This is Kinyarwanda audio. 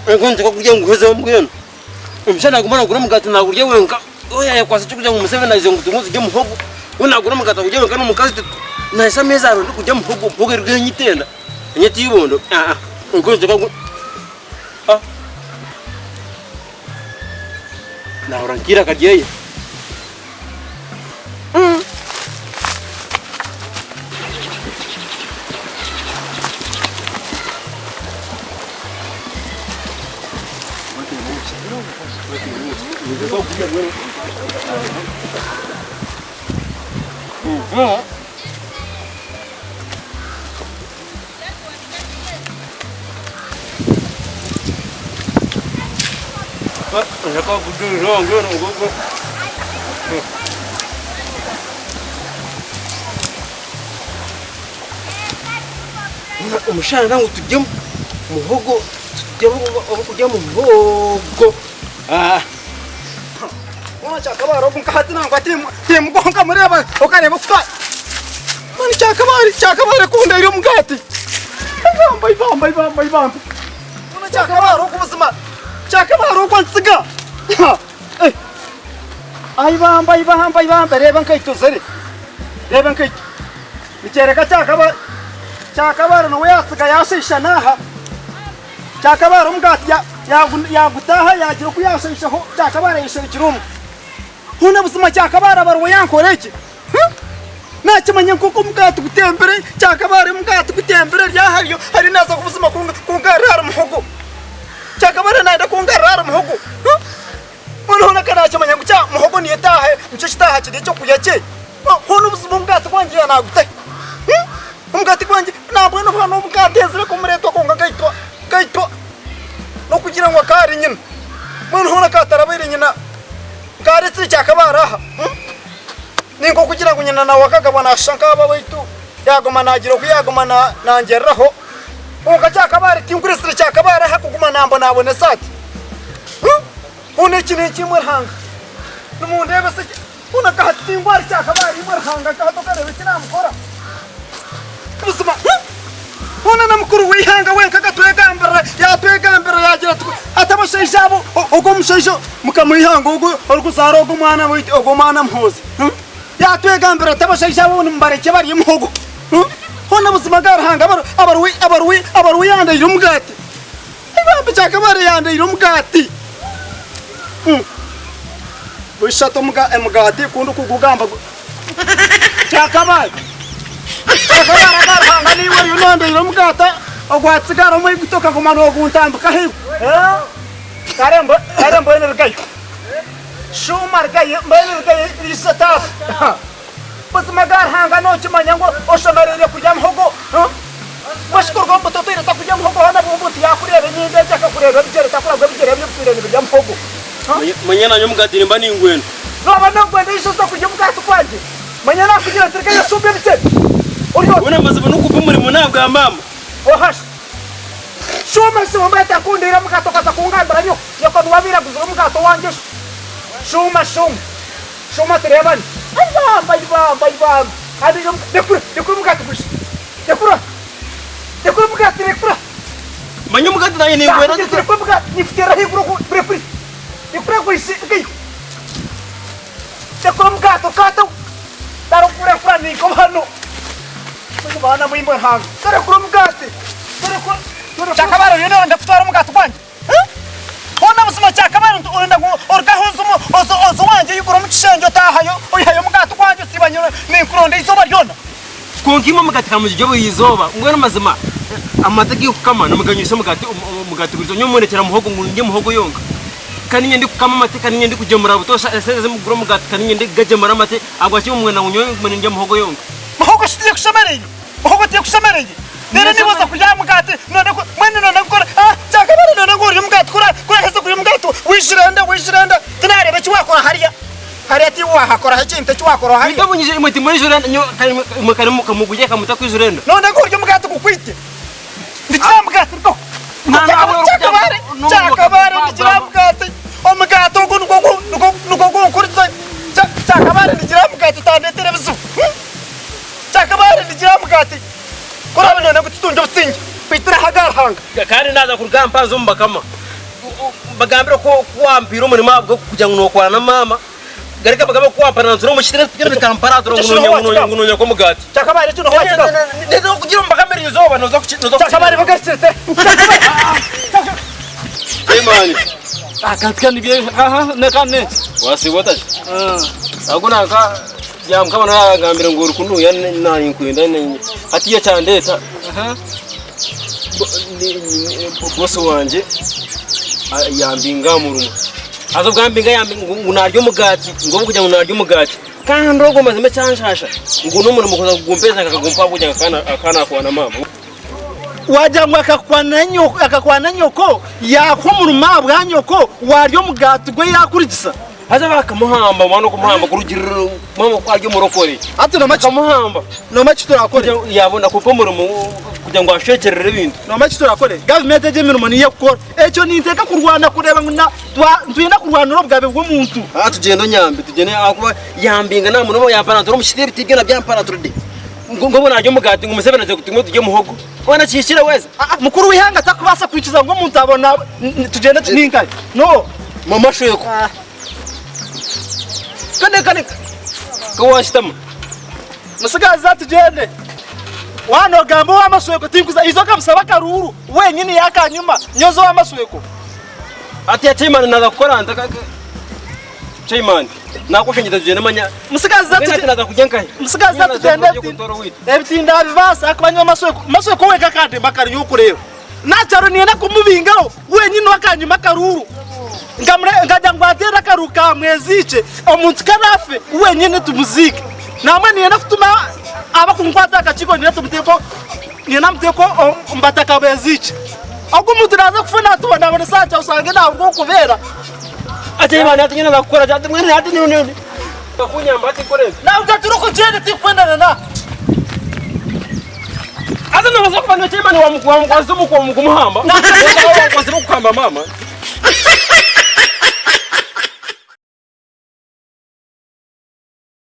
Ngonze kukuja nguheze mbwenu. Mshana kumana kuna mugati na kurya wenka. Oya kwasa cyo kuja mu Museveni izo ngutunguzi je muhogo. Una kuna mugati kujya wenka no mukazi na isa meza aro kujya muhogo boge rwe nyitenda. Nyeti yibondo. Ngonze kuku. Na orankira kajeye. Umushana nangu tujye muhogo tujye mu muhogo. Chakabaro kunkahati nangu ati mugonga mureba ukareba kufa. Mani chakabaro kunda iri mugati. Bamba. Una chakabaro kubuzima. Chakabaro kwansiga. Ai bamba reba nkaito zari. Reba nkaito. Nichereka chakabaro no yasiga yashisha naha. Chakabaro mugati yagutaha yagira kuyashisha ho chakabaro yishirikirumu. Huna busima chakabara barwo yankoreke nakimanya kuko mugati gutembere chakabara mugati gutembere ryahariyo hari naza kubusima kungarara muhogo chakabara naenda kungarara muhogo hona kana kimanya guca muhogo ni yatahe nicyo kitaha kide cyo kuyace hona busima mugati kwanje yanagute mugati kwanje nabwo no hano mugati ezire ko mureto konga gaito no kugira ngo akari nyina hona katarabere nyina Karetse chakabara ninko kugira ngo nyina na wakagabana ashanka babaitu yagoma nagira kuyagoma nangeraho uka chakabara tinkuresire chakabara hakuguma nambo nabone sati une kimwe hanga numunde bese una kahati tingwari chakabara imwe hanga kato kare bikina mukora busuma una namukuru wihanga wenka katwegambara yagira atabashayishabo ogomushayisho mukamuyihanga orukuzaro ogumwana witi ogumana mhozi yatwegambara atabashayishabo nimbareke bari muhogo hona busima garhanga abarwi yanda irumugati ibambe chakabare yanda irumugati wishato mugati kundu kugugamba chakabare garhanga ni wari yonanda irumugata ogwatsigara umwe gutoka kumana oguntambuka hibo Caramba ele caiu. Shumar caiu, ele caiu isata. Mas magar hanga noite manhã o chamar ele kujam hogo. Mas korgo bototo ele tá kujam hogo hana bobuti ya kurebe ni ndeja ka kurebe bigere ta kula bigere ni kurebe kujam hogo. Manhã na nyum gati mbani ngwenu. No bana ngwenu isso tá kujam gato kwanje. Manhã na kujira terkaya sube bite. Una mazabanu kupumuri munabwa mama. Ohash. Shuma se mumeta kundira mukatoka kungambira nyo yakon wabira kuzuru mukato wanje shuma tereban ayba adi dekura mukato kush dekura mukato manyo mukato na yene ngwera dekura mukato nifkera hibro ku prepri dekura ku isi kai dekura mukato kato daro pura ni ko hanu bana muimbo hang dekura mukato Chakabaro yeno ndakutwara mugati kwanje hona busima chakabaro urenda orgahozumo ozo wanje yugura mukishenjo tahayo oyayo mugati kwanje sibanyoro ninkuronde izoba ryona konkima mugati kamujyo yizoba ngwena mazima amatagi kukama namuganyisa mugati kurizo nyomonekera muhogo ngunye muhogo yonga kaniye ndi kukama mate kaniye ndi kujemura butosha eseze mugura mugati kaniye ndi gajemura mate agwachi umwana ngunyo ngunye muhogo yonga muhogo stiye kushamereye muhogo tiye kushamereye nene niboza kujya mugati none mwene none gukora chakabara none nguri mugati kura heze kuri mugati wishirenda tinarebe chiwakora hariya ati wahakora hakinta chiwakora hariya ndabunyije imwe timwejura nyo karimu kamuguje kamutakwijurenda none nguri mugati kukwite ndikira mugati ko chakabara ndikira mugati omugati nuko kurisa chakabara ndikira mugati tande televizu chakabara ndikira mugati Kora none gutunja businge pitira hagar hanga kare naza kurugamba zo mbakama bagambira ko kwampira umurimo bwo kujya nokwana na mama garika bagaba kwampana nzuro mushitire tugire kamparato ngono ko mugati cyakabare tuno hwatsa nezo kugira mbakamera izoba nozo cyakabare bagaritsete Imani akatkani bye nakane wasibota aguna ka yamkama naragambira ngo urukundu yanani kwenda atiye cyandeta boss wanje yambinga murumo azo bwambinga yambinga naryo mugati ngo kujya ngo naryo mugati kandi rogo mazime cyanshasha ngo n'umuntu mukoza kugumpeza akagumpa kujya akana kwa na mama wajangwa akakwana nyoko yakomuruma bwa nyoko waryo mugati gwe yakurigisa haza bakamuhamba mwana kumuhamba kurugirira mama kwaryo murokore ati no machi muhamba no machi turakore yabona kupomurumo kujya ngo ashekerere ibintu no machi turakore government eje mirumo niye gukora eco niteka kurwana kureba nguna twina kurwana no bwabe bw'umuntu tugendo nyambe tugene akuba yambinga nta muntu yampana turo mushitire bitigena byampana turide ngo bona ryo mugati ngo musebena cyo kutingo tujye muhogo bona cyishira weza mukuru wihanga takubasa kwikiza ngo umuntu abona tugende tuningaye no mama shweko kane ko washitama musigaza tugende wano gambo w'amasweko tinguza izo kamusaba karuru wenyine yakanyuma nyozo w'amasweko ati yachimana naza gukora ndaka Chaimani nakushenjeza tugende manya musigaza naza kujenka musigaza tugende ebitinda bivasa akabanya amasweko weka kande bakari yukureba nacharo nienda kumubingao wenyine wakanyuma karuru ngajya ngwatera karuka mwezice omuntu karafe wenyine tumuzike namwe nienda kutuma aba kunkwata akachiko nienda tumuteko nienda muteko mbataka bezice ahubwo umuntu naza kufuna tubona abona sacha usange ntabwo kubera ate imana yatinyana zakukora cyane mwene hati none bakunyamba ati koreza nawe gaturuko cyane tikwendana na ate nabaza kubana cyane imana wa mukwazo mukumuhamba nabaza kukamba mama